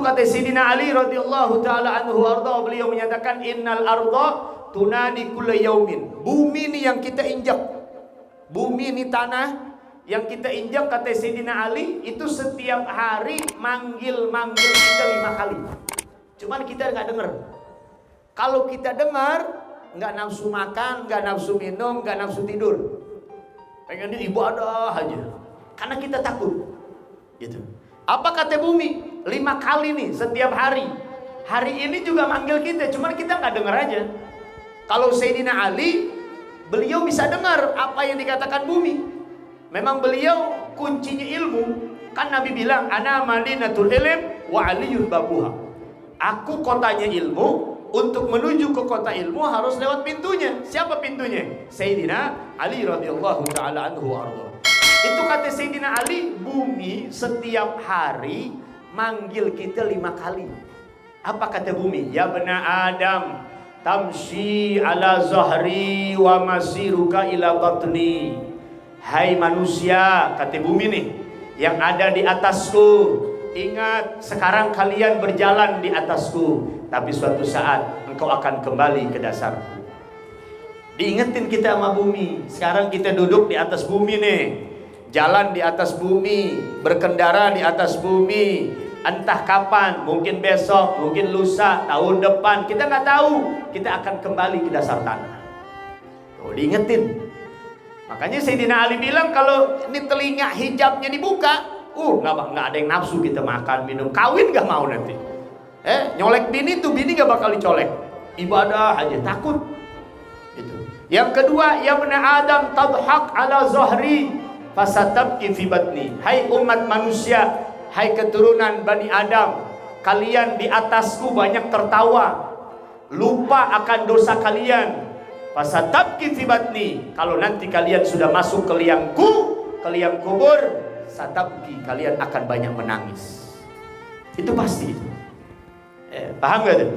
kata Sayyidina Ali radhiyallahu taala anhu arda, beliau menyatakan innal arda tunadi kulla yaumin. Bumi ini yang kita injak. Bumi ini tanah yang kita injak, kata Sayyidina Ali, itu setiap hari manggil kita 5 kali. Cuman kita nggak dengar. Kalau kita dengar, nggak nafsu makan, nggak nafsu minum, nggak nafsu tidur. Pengen ibadah aja. Karena kita takut. Gitu. Apa kata bumi? 5 kali nih setiap hari. Hari ini juga manggil kita, cuman kita nggak dengar aja. Kalau Sayyidina Ali, beliau bisa dengar apa yang dikatakan bumi. Memang beliau kuncinya ilmu. Kan Nabi bilang, ana madinatul ilm wa aliyun babuha. Aku kotanya ilmu, untuk menuju ke kota ilmu harus lewat pintunya. Siapa pintunya? Sayyidina Ali radhiyallahu taala anhu arda. Itu kata Sayyidina Ali, bumi setiap hari manggil kita 5 kali. Apa kata bumi? Ya bena Adam, tamshi ala zahri wa masiruka ila batni. Hai manusia, kata bumi nih, yang ada di atasku, ingat sekarang kalian berjalan di atasku, tapi suatu saat engkau akan kembali ke dasarku. Diingetin kita sama bumi. Sekarang kita duduk di atas bumi nih, jalan di atas bumi, berkendara di atas bumi. Entah kapan, mungkin besok, mungkin lusa, tahun depan, kita nggak tahu, kita akan kembali ke dasar tanah. Tuh, diingetin. Makanya Sayyidina Ali bilang, kalau ini telinga hijabnya dibuka, nggak ada yang nafsu kita makan, minum, kawin nggak mau nanti. Nyolek bini tuh, bini nggak bakal dicolek. Ibadah aja, takut. Itu. Yang kedua, ya bena Adam tadhak ala zahri fasatabki fi batni. Hai umat manusia, hai keturunan Bani Adam, kalian di atasku banyak tertawa, lupa akan dosa kalian. Fasatabki fi batni. Kalau nanti kalian sudah masuk ke liang kubur, satabki, kalian akan banyak menangis. Itu pasti. Paham gak tuh?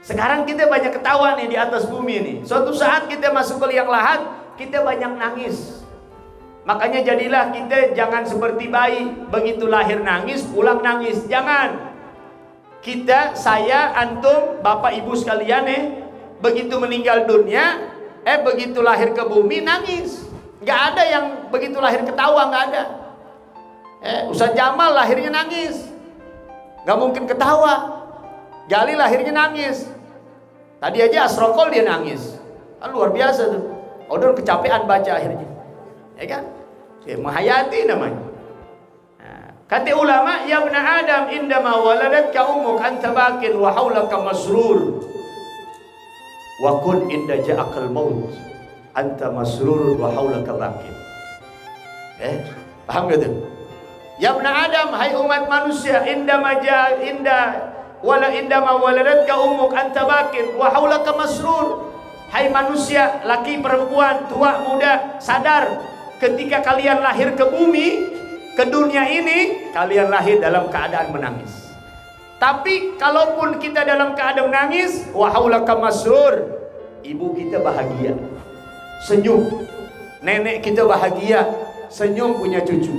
Sekarang kita banyak ketawa nih di atas bumi nih. Suatu saat kita masuk ke liang lahat, kita banyak nangis. Makanya jadilah kita jangan seperti bayi, begitu lahir nangis, pulang nangis. Jangan. Kita, saya, antum, bapak ibu sekalian begitu meninggal dunia, begitu lahir ke bumi nangis. Nggak ada yang begitu lahir ketawa, nggak ada. Ustaz Jamal lahirnya nangis, nggak mungkin ketawa. Gali lahirnya nangis. Tadi aja Asrokol dia nangis, luar biasa tuh. Odon kecapean baca akhirnya, ya kan? Menghayati namanya. Kata ulama, ya bena Adam indama waladatka ummuk anta bakin wa haulaka masrur. Wa kun inda ja'akal maut anta masrurun wa haulaka bakin. Paham gak tuh? Ya bena Adam, hai umat manusia, indama waladatka ummuk anta bakin wa haulaka masrur. Hai manusia, laki perempuan, tua muda, sadar ketika kalian lahir ke bumi, ke dunia ini, kalian lahir dalam keadaan menangis. Tapi kalaupun kita dalam keadaan menangis, wa haulaka masrur, ibu kita bahagia, senyum. Nenek kita bahagia, senyum punya cucu.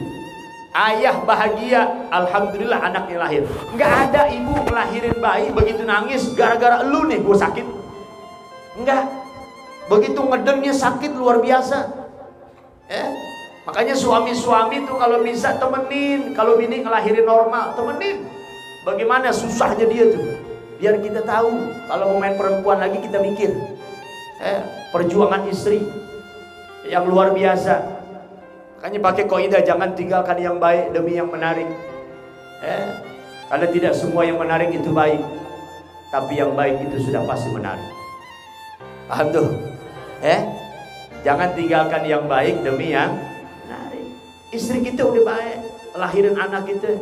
Ayah bahagia, alhamdulillah anaknya lahir. Nggak ada ibu ngelahirin bayi begitu nangis gara-gara lu nih gue sakit. Enggak. Begitu ngedengnya sakit luar biasa. Makanya suami-suami tuh kalau bisa temenin, kalau bini ngelahirin normal, temenin. Bagaimana susahnya dia tuh, biar kita tahu. Kalau mau main perempuan lagi kita mikir. Perjuangan istri yang luar biasa. Makanya pakai kaidah jangan tinggalkan yang baik demi yang menarik. Karena tidak semua yang menarik itu baik, tapi yang baik itu sudah pasti menarik. Paham tuh? Jangan tinggalkan yang baik demi yang menarik. Istri kita udah baik, lahirin anak kita,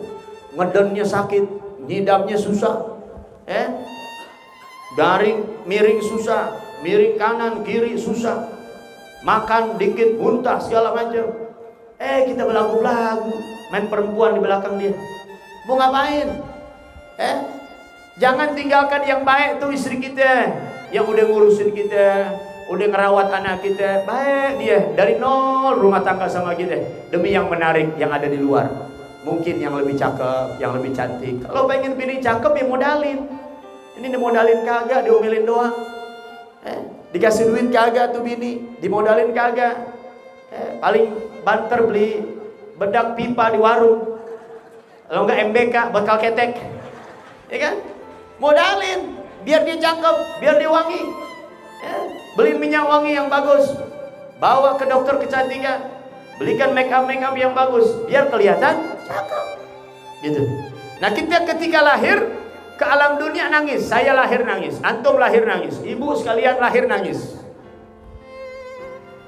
ngedonnya sakit, nyidamnya susah, garing miring susah, miring kanan kiri susah, makan dikit muntah segala macam. Kita belagu-belagu, main perempuan di belakang dia. Mau ngapain? Jangan tinggalkan yang baik tuh istri kita, yang udah ngurusin kita, udah ngerawat anak kita, baik dia dari nol rumah tangga sama kita demi yang menarik yang ada di luar. mungkin yang lebih cakep, yang lebih cantik. Kalau pengen bini cakep ya modalin. Ini dimodalin kagak, diomelin doang. Dikasih duit kagak tuh bini, dimodalin kagak. Paling banter beli bedak pipa di warung. Kalau enggak MBK, bekal ketek. Ya kan? Modalin biar dia cakep, biar dia wangi. Beli minyak wangi yang bagus. Bawa ke dokter kecantikan. Belikan make up yang bagus biar kelihatan cakep. Gitu. Nah, kita ketika lahir ke alam dunia nangis. Saya lahir nangis, antum lahir nangis, ibu sekalian lahir nangis.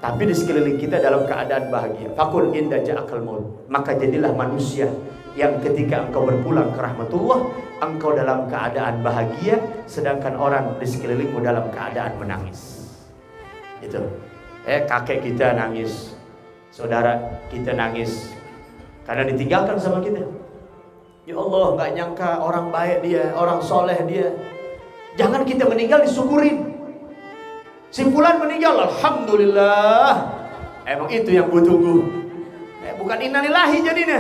Tapi di sekeliling kita dalam keadaan bahagia. Fakun inda ja'akal maut. Maka jadilah manusia yang ketika engkau berpulang ke rahmatullah, engkau dalam keadaan bahagia, sedangkan orang di sekelilingmu dalam keadaan menangis. Itu. Kakek kita nangis, saudara kita nangis karena ditinggalkan sama kita. Ya Allah, nggak nyangka orang baik dia, orang soleh dia. Jangan kita meninggal disyukurin. Simpulan meninggal, alhamdulillah. Emang itu yang gue tunggu. Bukan innalillahi jadinya.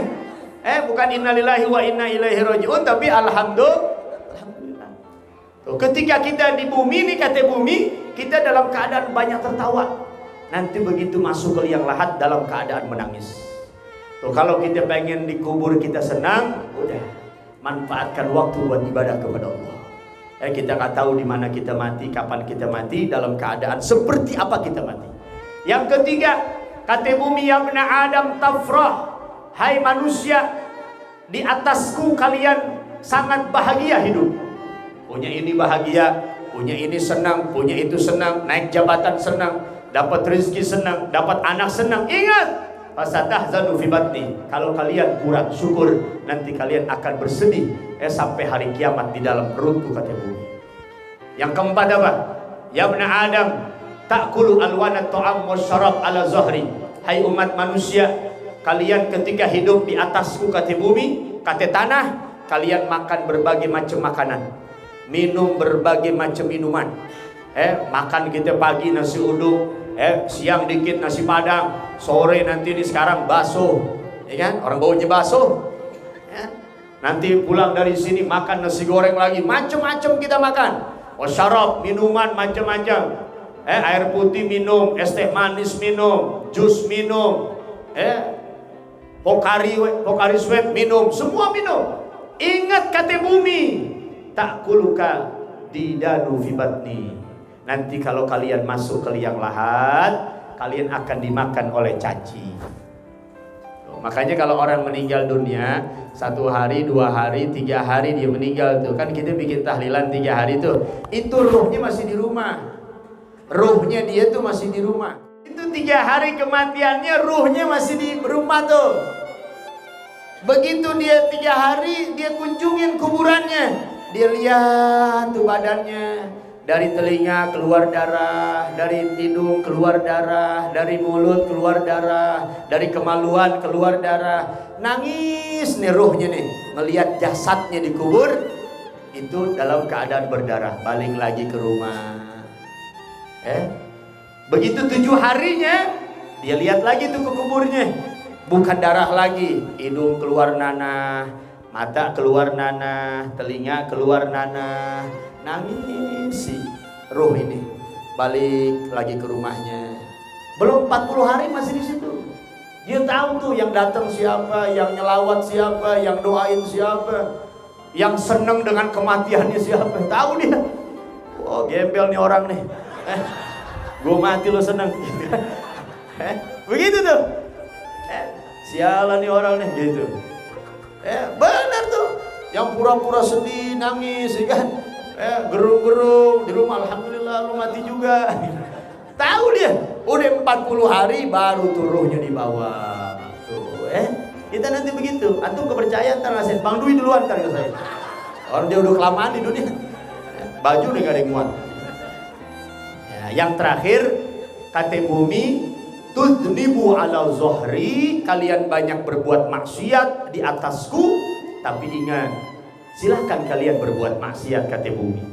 Bukan innalillahi wa inna ilaihi rajiun, tapi alhamdulillah. Tuh, ketika kita di bumi nih, kata bumi, kita dalam keadaan banyak tertawa. Nanti begitu masuk ke liang lahat dalam keadaan menangis. Tuh, kalau kita pengen dikubur kita senang, udah manfaatkan waktu buat ibadah kepada Allah. Kita nggak tahu di mana kita mati, kapan kita mati, dalam keadaan seperti apa kita mati. Yang ketiga, kata bumi, ya bani Adam tafrah, hai manusia, di atasku kalian sangat bahagia hidup. Punya ini bahagia, punya ini senang, punya itu senang, naik jabatan senang, dapat rezeki senang, dapat anak senang. Ingat, fasatahzanu fi batni. Kalau kalian kurang syukur, nanti kalian akan bersedih sampai hari kiamat di dalam perutku, kata bumi. Yang keempat apa? Ya bani Adam ta'kulu alwanat ta'am wasyarab ala zahri. Hai umat manusia, kalian ketika hidup di atasku, kata bumi, kata tanah, kalian makan berbagai macam makanan, minum berbagai macam minuman. Makan kita pagi nasi uduk, siang dikit nasi padang, sore nanti di sekarang bakso, ya kan? Orang baunya bakso. Nanti pulang dari sini makan nasi goreng lagi, macam-macam kita makan. Wasyarab, minuman macam-macam. Air putih minum, es teh manis minum, jus minum, Pocari Sweat minum, semua minum. Ingat kata bumi, ta'kuluka didanu fi batni. Nanti kalau kalian masuk ke liang lahat, kalian akan dimakan oleh cacing. Makanya kalau orang meninggal dunia 1 hari, 2 hari, 3 hari dia meninggal tuh, kan kita bikin tahlilan 3 hari tuh, itu ruhnya masih di rumah. Ruhnya dia tuh masih di rumah. Itu 3 hari kematiannya, ruhnya masih di rumah tuh. Begitu dia 3 hari, dia kunjungin kuburannya, dia lihat tuh badannya. Dari telinga keluar darah, dari hidung keluar darah, dari mulut keluar darah, dari kemaluan keluar darah. Nangis nih ruhnya nih, melihat jasadnya dikubur, itu dalam keadaan berdarah. Balik lagi ke rumah. Begitu 7 harinya, dia lihat lagi tuh ke kuburnya. Bukan darah lagi, hidung keluar nanah, mata keluar nanah, telinga keluar nanah. Nangis si ruh ini, balik lagi ke rumahnya. Belum 40 hari masih di situ. Dia tahu tuh yang datang siapa, yang nyelawat siapa, yang doain siapa, yang seneng dengan kematiannya siapa. Tahu dia. Oh, gembel nih orang nih. Gue mati lo seneng. Begitu tuh. Sialan nih orang nih gitu. Benar tuh. Yang pura-pura sedih, nangis, ya kan? Gerung-gerung di rumah, alhamdulillah lu mati juga. Tahu dia, udah 40 hari baru tuh ruhnya dibawa. Tuh, kita nanti begitu. Antum kepercayaan ntar ngasihin Bang Dwi duluan ntar ke saya. Orang dia udah kelamaan di dunia. Baju udah gak ada yang muat. Yang terakhir, kata bumi, tudnibu ala zohri, kalian banyak berbuat maksiat di atasku, tapi ingat, silahkan kalian berbuat maksiat, kata bumi.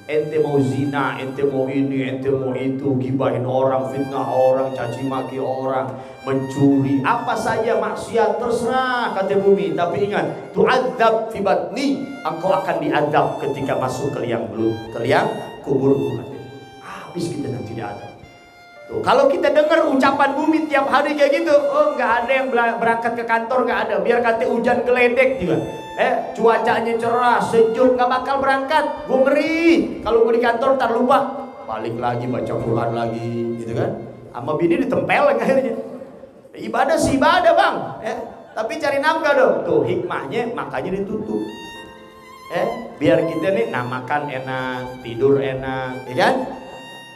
Ente mau zina, ente mau ini, ente mau itu, gibahin orang, fitnah orang, caci maki orang, mencuri, apa saja maksiat terserah kata bumi. Tapi ingat, tu'adzab fi batni, engkau akan diadab ketika masuk ke liang kuburku. Habis kita nanti diadab. Tuh, kalau kita dengar ucapan bumi tiap hari kayak gitu, oh nggak ada yang berangkat ke kantor, nggak ada. Biar kata hujan geledek juga. Cuacanya cerah, sejuk, nggak bakal berangkat. Gue ngeri. Kalau gue di kantor ntar lupa, balik lagi baca Quran lagi, gitu kan? Sama bini ditempel akhirnya. Ibadah sih ibadah bang, tapi cari nafkah dong. Tuh hikmahnya makanya ditutup. Biar kita nih makan enak, tidur enak, ya kan?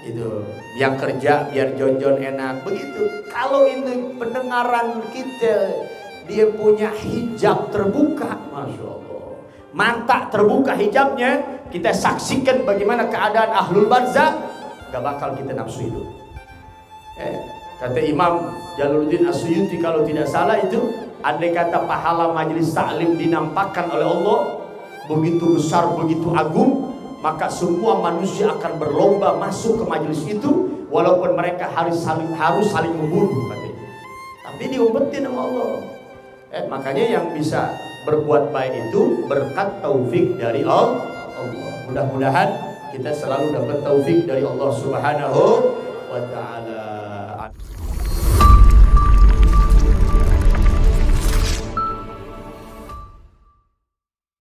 Itu yang kerja biar jonjon enak begitu. Kalau ini pendengaran kita dia punya hijab terbuka, masya Allah, mata terbuka hijabnya, kita saksikan bagaimana keadaan ahlul barzakh, gak bakal kita nafsu hidup. Kata Imam Jalaluddin As-Suyuti kalau tidak salah itu, andai kata pahala majelis taklim dinampakkan oleh Allah begitu besar, begitu agung, maka semua manusia akan berlomba masuk ke majelis itu, walaupun mereka harus saling membunuh katanya. Tapi diumpetin sama Allah. Makanya yang bisa berbuat baik itu berkat taufik dari Allah. Mudah-mudahan kita selalu dapat taufik dari Allah Subhanahu wa ta'ala.